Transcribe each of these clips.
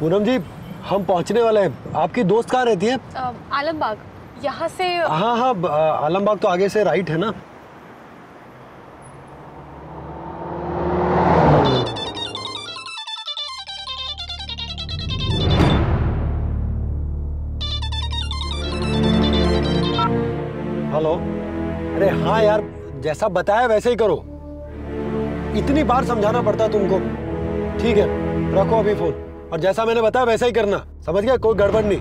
पूनम जी, हम पहुंचने वाले हैं। आपकी दोस्त कहाँ रहती है? आलमबाग। यहाँ से? हाँ हाँ, आलमबाग तो आगे से राइट है ना। हेलो। अरे हाँ यार, जैसा बताया वैसे ही करो। इतनी बार समझाना पड़ता तुमको। ठीक है, रखो अभी फोन, और जैसा मैंने बताया वैसा ही करना, समझ गया? कोई गड़बड़ नहीं।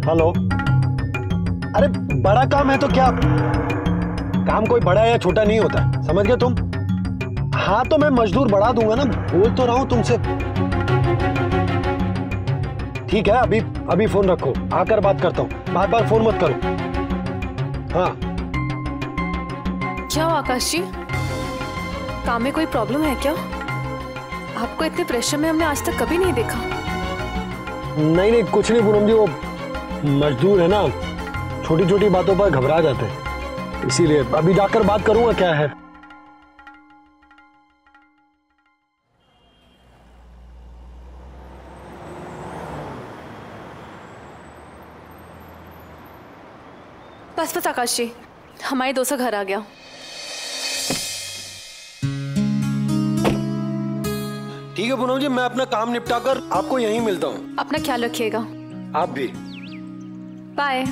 हेलो। अरे बड़ा काम है तो क्या, काम कोई बड़ा या छोटा नहीं होता, समझ गए तुम? हाँ तो मैं मजदूर बढ़ा दूंगा ना, बोल तो रहा हूं तुमसे। ठीक है, अभी फोन रखो, आकर बात करता हूँ, बार बार फोन मत करो। हाँ। क्या आकाश जी, काम में कोई प्रॉब्लम है क्या? आपको इतने प्रेशर में हमने आज तक कभी नहीं देखा। नहीं नहीं, कुछ नहीं पूनम जी, वो मजदूर है ना, छोटी छोटी बातों पर घबरा जाते हैं, इसीलिए अभी जाकर बात करूंगा क्या है। बस आकाश जी, हमारे दोस्त का घर आ गया। ठीक है पूनम जी, मैं अपना काम निपटा कर आपको यहीं मिलता हूँ। अपना ख्याल रखिएगा। आप भी। बाय।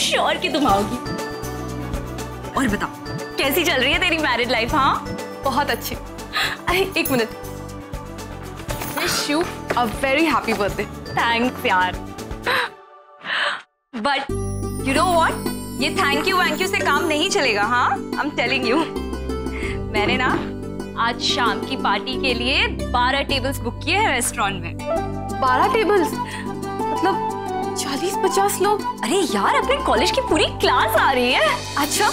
श्योर कि तुम आओगी। और बताओ कैसी चल रही है तेरी मैरिड लाइफ? हाँ बहुत अच्छी। अरे एक minute, wish you a very happy birthday. Thanks यार, बट यू नो व्हाट, ये थैंक यू से काम नहीं चलेगा। हाँ आई एम टेलिंग यू, मैंने ना आज शाम की पार्टी के लिए 12 टेबल्स बुक किए हैं रेस्टोरेंट में। 12 टेबल्स मतलब 40-50 लोग? अरे यार, अपने कॉलेज की पूरी क्लास आ रही है। अच्छा,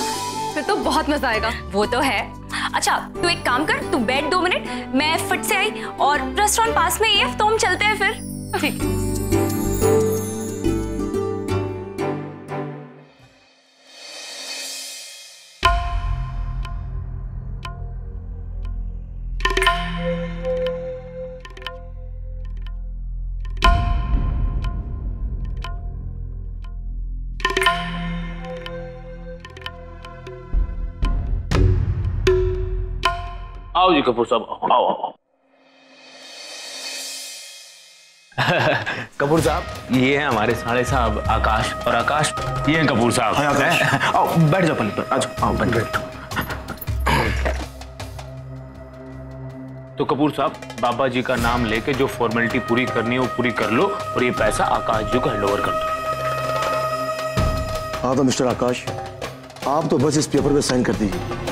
फिर तो बहुत मजा आएगा। वो तो है। अच्छा तू एक काम कर, तू बैठ 2 मिनट, मैं फट से आई और रेस्टोरेंट पास में ही है, तो हम चलते हैं फिर। ठीक। आओ जी कपूर साहब, आओ आओ। कपूर साहब, ये है हमारे साले साहब आकाश, और आकाश ये है कपूर साहब। हाँ, आकाश। आओ बैठ जाओ पल्ली पर, आ जाओ, आओ बैठो। तो कपूर साहब, बाबा जी का नाम लेके जो फॉर्मेलिटी पूरी करनी है वो पूरी कर लो, और ये पैसा आकाश जी को हैंडओवर कर दो। हाँ तो मिस्टर आकाश, आप तो बस इस पेपर पे साइन कर दीजिए,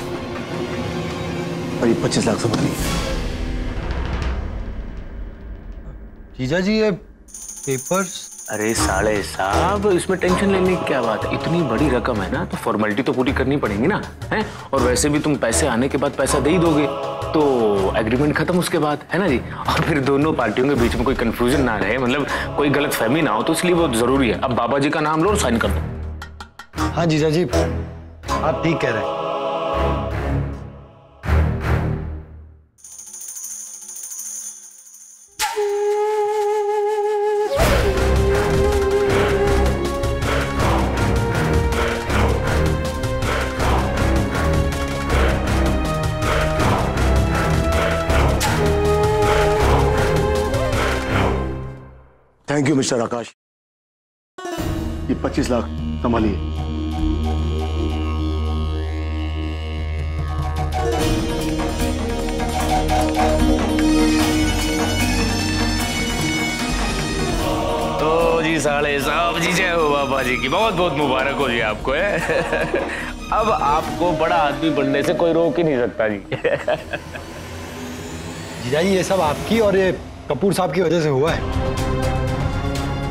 और ये 25 लाख समझ लीजिए। जीजा जी, ये पेपर्स? अरे साले साहब, इसमें टेंशन लेने की क्या बात है, इतनी बड़ी रकम है ना, तो फॉर्मेलिटी तो पूरी करनी पड़ेगी ना, है? और वैसे भी तुम पैसे आने के बाद पैसा दे ही दोगे, तो एग्रीमेंट खत्म उसके बाद, है ना जी? और फिर दोनों पार्टियों के बीच में कोई कंफ्यूजन ना रहे, मतलब कोई गलत फहमी ना हो, तो इसलिए वो जरूरी है। अब बाबा जी का नाम लो और साइन कर दो। हाँ जीजा जी, आप ठीक कह रहे हैं। थैंक यू मिस्टर आकाश, ये 25 लाख संभालिए। साले साहब जी, जय हो बाबा जी की, बहुत बहुत मुबारक हो जी आपको है। अब आपको बड़ा आदमी बनने से कोई रोक ही नहीं सकता जी। जीजा जी ये सब आपकी और ये कपूर साहब की वजह से हुआ है।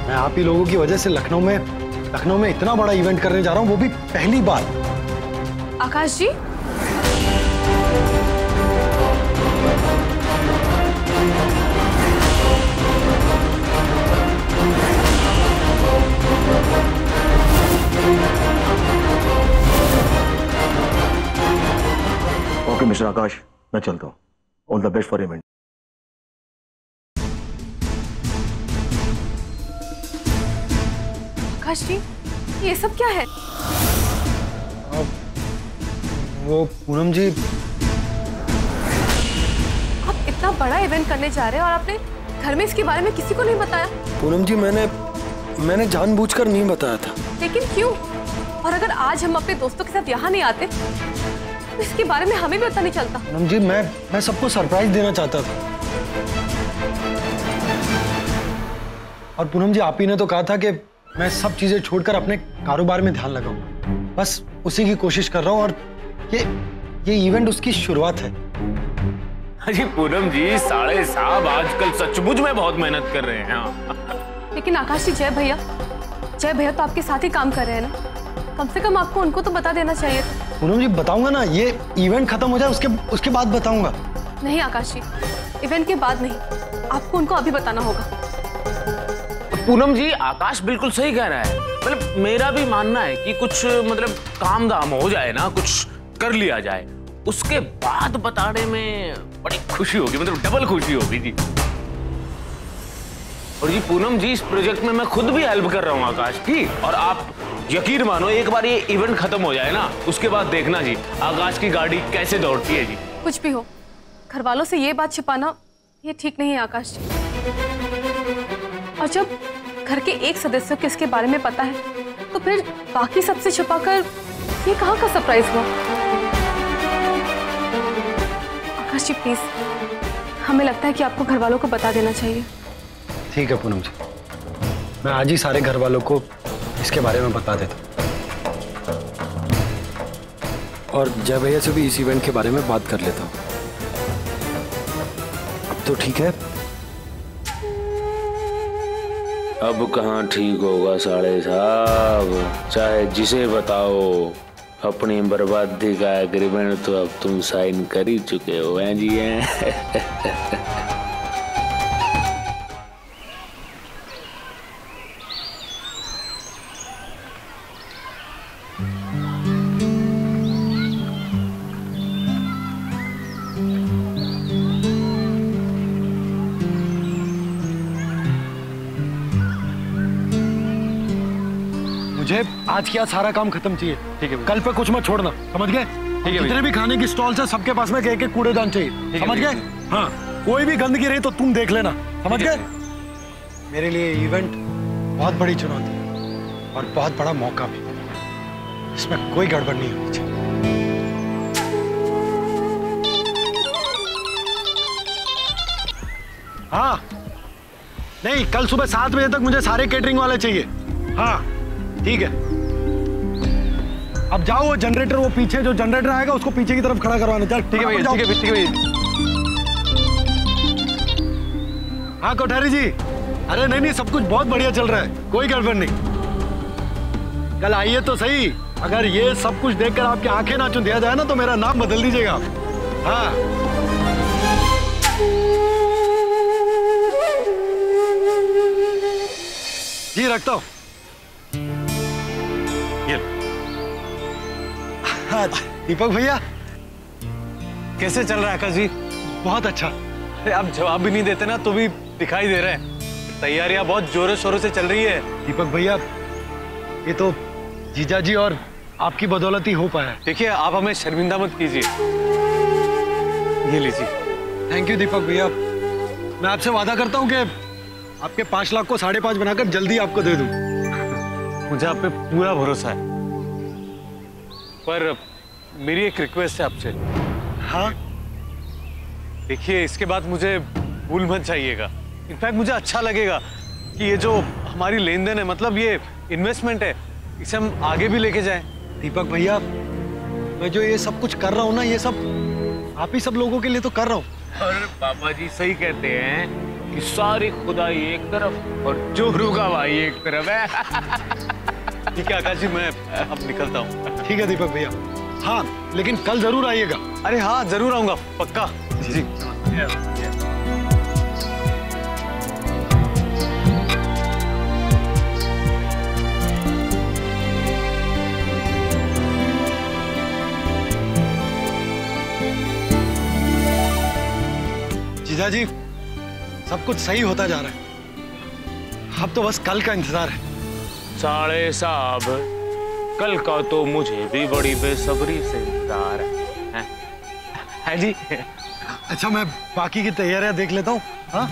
मैं आप ही लोगों की वजह से लखनऊ में इतना बड़ा इवेंट करने जा रहा हूँ, वो भी पहली बार। आकाश जी, ओके मिस्टर आकाश, मैं चलता हूँ। All the best for event. Akash ji, ये सब क्या है? वो पूनम जी, आप इतना बड़ा इवेंट करने जा रहे हैं और आपने घर में इसके बारे में किसी को नहीं बताया? पूनम जी मैंने जानबूझकर नहीं बताया था। लेकिन क्यों? और अगर आज हम अपने दोस्तों के साथ यहाँ नहीं आते तो इसके बारे में हमें भी पता नहीं चलता। पूनम जी मैं सबको सरप्राइज देना चाहता था। और पूनम जी आप ही ने तो कहा था कि मैं सब चीजें छोड़कर अपने कारोबार में ध्यान लगाऊं। बस उसी की कोशिश कर रहा हूं और ये इवेंट उसकी शुरुआत है। जी पूनम जी, साले साहब आजकल सचमुच में बहुत मेहनत कर रहे हैं। हाँ। लेकिन आकाश जी, जय भैया तो आपके साथ ही काम कर रहे हैं ना, कम से कम आपको उनको तो बता देना चाहिए था। पूनम जी बताऊंगा ना, ये इवेंट खत्म हो जाए उसके बाद बताऊंगा। नहीं आकाश जी, इवेंट के बाद नहीं, आपको उनको अभी बताना होगा। पूनम जी, आकाश बिल्कुल सही कह रहा है। मतलब मेरा भी मानना है कि कुछ मतलब काम दाम हो जाए ना, कुछ कर लिया जाए, उसके बाद बताने में बड़ी खुशी होगी, मतलब डबल खुशी होगी जी। और जी पूनम जी, इस प्रोजेक्ट में मैं खुद भी हेल्प कर रहा हूँ आकाश की। और आप यकीन मानो, एक बार ये इवेंट खत्म हो जाए ना, उसके बाद देखना जी आकाश की गाड़ी कैसे दौड़ती है जी। कुछ भी हो, घर वालों से ये बात छिपाना ये ठीक नहीं है आकाश जी। और जब घर के एक सदस्य को इसके बारे में पता है तो फिर बाकी सबसे छुपाकर ये कहाँ का सरप्राइज हुआ? आकाश जी प्लीज, हमें लगता है कि आपको घर वालों को बता देना चाहिए। ठीक है पूनम जी, मैं आज ही सारे घर वालों को इसके बारे में बता देता हूँ और जय भैया से भी इस इवेंट के बारे में बात कर लेता हूँ। अब तो ठीक है। अब कहाँ ठीक होगा साले साहब, चाहे जिसे बताओ, अपनी बर्बादी का एग्रीमेंट तो अब तुम साइन कर ही चुके हो हैं जी हैं। मुझे आज क्या सारा काम खत्म चाहिए। ठीक है, कल पे कुछ मत छोड़ना, समझ गए? ठीक है, जितने भी खाने की स्टॉल्स है सबके पास में एक एक कूड़ेदान चाहिए, समझ गए? हाँ, कोई भी गंदगी रही तो तुम देख लेना, समझ गए? मेरे लिए इवेंट बहुत बड़ी चुनौती है और बहुत बड़ा मौका भी। इसमें कोई गड़बड़ नहीं होनी चाहिए। हाँ नहीं, कल सुबह 7 बजे तक मुझे सारे केटरिंग वाले चाहिए। हाँ ठीक है, अब जाओ वो जनरेटर, वो पीछे जो जनरेटर आएगा उसको पीछे की तरफ खड़ा करवाना। चल ठीक है भैया, ठीक है, ठीक है भैया। हाँ कोठारी जी, अरे नहीं सब कुछ बहुत बढ़िया चल रहा है, कोई गड़बड़ नहीं। कल आइए तो सही, अगर ये सब कुछ देखकर आपकी आंखें ना चुन दिया जाए ना तो मेरा नाम बदल दीजिएगा। हाँ जी, रखता हूँ। हाँ, दीपक भैया कैसे चल रहा है आकाश जी? बहुत अच्छा। अरे आप जवाब भी नहीं देते ना तो भी दिखाई दे रहे हैं। तैयारियां बहुत जोरों शोरों से चल रही है। दीपक भैया, ये तो जीजा जी और आपकी बदौलत ही हो पाया है। देखिए, आप हमें शर्मिंदा मत कीजिए। ये लीजिए। थैंक यू दीपक भैया, मैं आपसे वादा करता हूँ कि आपके 5 लाख को 5.5 बनाकर जल्दी आपको दे दूं। मुझे आप पे पूरा भरोसा है, पर मेरी एक रिक्वेस्ट है आपसे। हाँ देखिए, इसके बाद मुझे भूल मत जाइएगा। इनफैक्ट मुझे अच्छा लगेगा कि ये जो हमारी लेन देन है, मतलब ये इन्वेस्टमेंट है, इसे हम आगे भी लेके जाएं। दीपक भैया, मैं जो ये सब कुछ कर रहा हूँ ना, ये सब आप ही सब लोगों के लिए तो कर रहा हूँ। अरे पापा जी सही कहते हैं कि सारी खुदाई एक तरफ और जोरू का भाई एक तरफ है। ठीक है आकाश जी, मैं अब निकलता हूँ। ठीक है दीपक भैया, हाँ लेकिन कल जरूर आइएगा। अरे हाँ जरूर आऊंगा, पक्का। जी जीजा जी, सब कुछ सही होता जा रहा है, अब तो बस कल का इंतजार है। साढ़े साहब, कल का तो मुझे भी बड़ी बेसब्री से इंतजार है जी। अच्छा, मैं बाकी की तैयारियां देख लेता हूँ। हाँ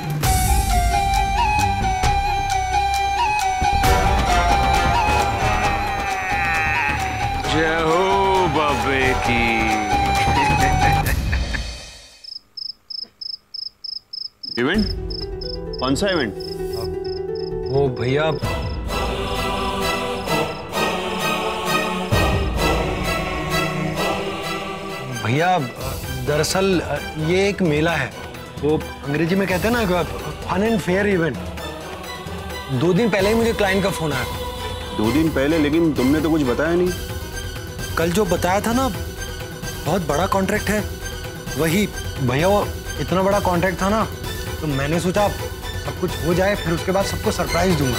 जय हो बाबे की। इवेंट? कौन सा इवेंट? वो भैया, दरअसल ये एक मेला है, वो अंग्रेजी में कहते हैं ना फन एंड फेयर इवेंट। 2 दिन पहले ही मुझे क्लाइंट का फोन आया। 2 दिन पहले? लेकिन तुमने तो कुछ बताया नहीं। कल जो बताया था ना, बहुत बड़ा कॉन्ट्रैक्ट है। वही भैया, वो इतना बड़ा कॉन्ट्रैक्ट था ना, तो मैंने सोचा सब कुछ हो जाए, फिर उसके बाद सबको सरप्राइज दूंगा।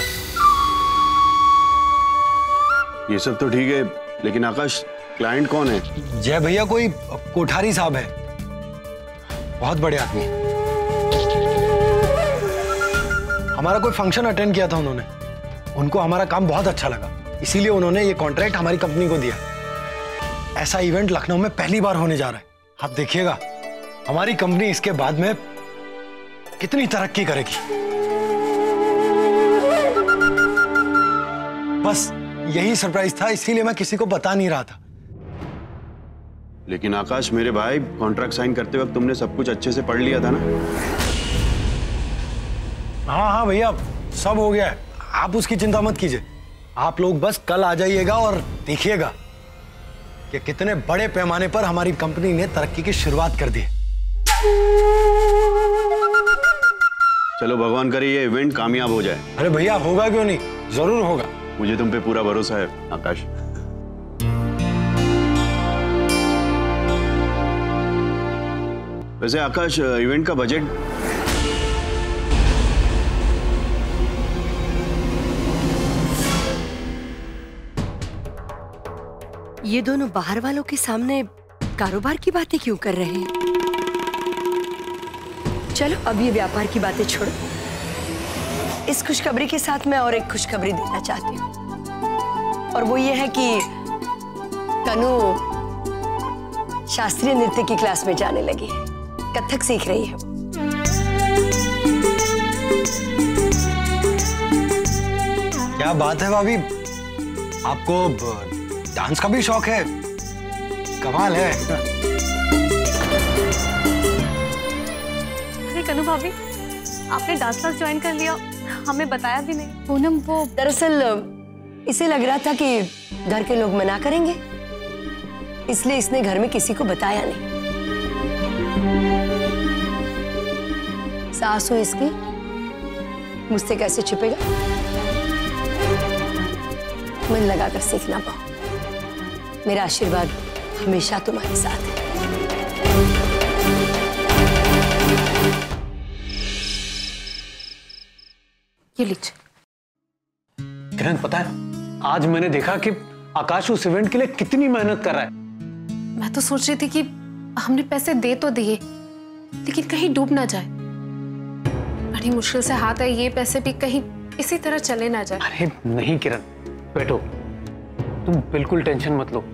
ये सब तो ठीक है, लेकिन आकाश, क्लाइंट कौन है? जय भैया कोई कोठारी साहब है, बहुत बड़े आदमी है। हमारा कोई फंक्शन अटेंड किया था उन्होंने, उनको हमारा काम बहुत अच्छा लगा, इसीलिए उन्होंने ये कॉन्ट्रैक्ट हमारी कंपनी को दिया। ऐसा इवेंट लखनऊ में पहली बार होने जा रहा है। आप देखिएगा हमारी कंपनी इसके बाद में कितनी तरक्की करेगी। बस यही सरप्राइज था, इसीलिए मैं किसी को बता नहीं रहा था। लेकिन आकाश मेरे भाई, कॉन्ट्रैक्ट साइन करते वक्त तुमने सब कुछ अच्छे से पढ़ लिया था ना? हाँ भैया, सब हो गया है, आप उसकी चिंता मत कीजिए। आप लोग बस कल आ जाइएगा और देखिएगा कि कितने बड़े पैमाने पर हमारी कंपनी ने तरक्की की शुरुआत कर दी है। चलो भगवान करे ये इवेंट कामयाब हो जाए। अरे भैया, होगा क्यों नहीं, जरूर होगा। मुझे तुम पे पूरा भरोसा है आकाश। वैसे आकाश, इवेंट का बजट? ये दोनों बाहर वालों के सामने कारोबार की बातें क्यों कर रहे हैं? चलो अब ये व्यापार की बातें छोड़ो। इस खुशखबरी के साथ मैं और एक खुशखबरी देना चाहती हूँ, और वो ये है कि तनु शास्त्रीय नृत्य की क्लास में जाने लगी है, कथक सीख रही है। क्या बात है भाभी, आपको डांस का भी शौक है, कमाल है। अरे कनु भाभी, आपने डांस क्लास ज्वाइन कर लिया, हमें बताया भी नहीं। पूनम, वो दरअसल इसे लग रहा था कि घर के लोग मना करेंगे, इसलिए इसने घर में किसी को बताया नहीं। सास हो इसकी, मुझसे कैसे छिपेगा? मन लगाकर सीखना पाओ। मेरा आशीर्वाद हमेशा तुम्हारे साथ है। ये लीजिए। किरण, पता है आज मैंने देखा कि आकाश उस इवेंट के लिए कितनी मेहनत कर रहा है। मैं तो सोच रही थी कि हमने पैसे दे तो दिए, लेकिन कहीं डूब ना जाए। बड़ी मुश्किल से हाथ आए ये पैसे भी कहीं इसी तरह चले ना जाए। अरे नहीं किरण, बैठो, तुम बिल्कुल टेंशन मत लो,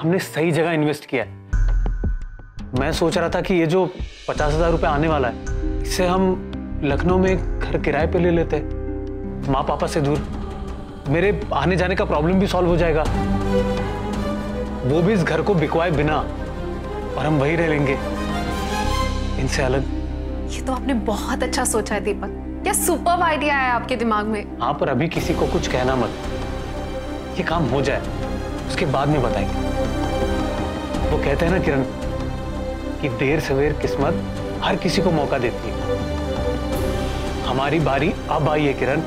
हमने सही जगह इन्वेस्ट किया है। मैं सोच रहा था कि ये जो 50,000 रुपए आने वाला है, इससे हम लखनऊ में एक घर किराए पे ले लेते, माँ पापा से दूर। मेरे आने जाने का प्रॉब्लम भी सॉल्व हो जाएगा, वो भी इस घर को बिकवाए बिना, और हम वहीं रह लेंगे इनसे अलग। ये तो आपने बहुत अच्छा सोचा है दीपक। क्या सुपर आइडिया है आपके दिमाग में। हाँ, पर अभी किसी को कुछ कहना मत। ये काम हो जाए उसके बाद में बताएंगे। वो कहते हैं ना किरण कि देर सवेर किस्मत हर किसी को मौका देती है। हमारी बारी अब आई है किरण।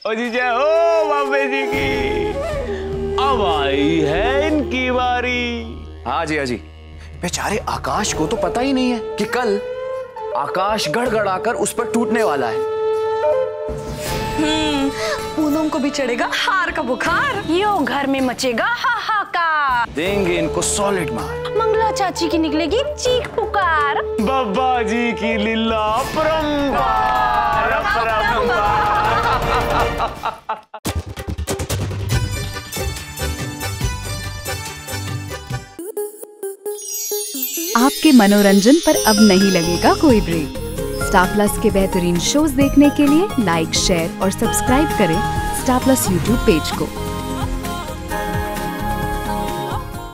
ओ जीजा हो बाबे जी की, अब आई है इनकी बारी। हाँ जी, हाँ जी। बेचारे आकाश को तो पता ही नहीं है कि कल आकाश गड़गड़ाकर उस पर टूटने वाला है। पूनम को भी चढ़ेगा हार का बुखार, यो घर में मचेगा हाहाकार। देंगे इनको सॉलिड मार। मंगला चाची की निकलेगी चीख पुकार। बाबा जी की लीला परंपार आपके मनोरंजन पर अब नहीं लगेगा कोई ब्रेक। स्टार प्लस के बेहतरीन शोज देखने के लिए लाइक, शेयर और सब्सक्राइब करें स्टार प्लस यूट्यूब पेज को।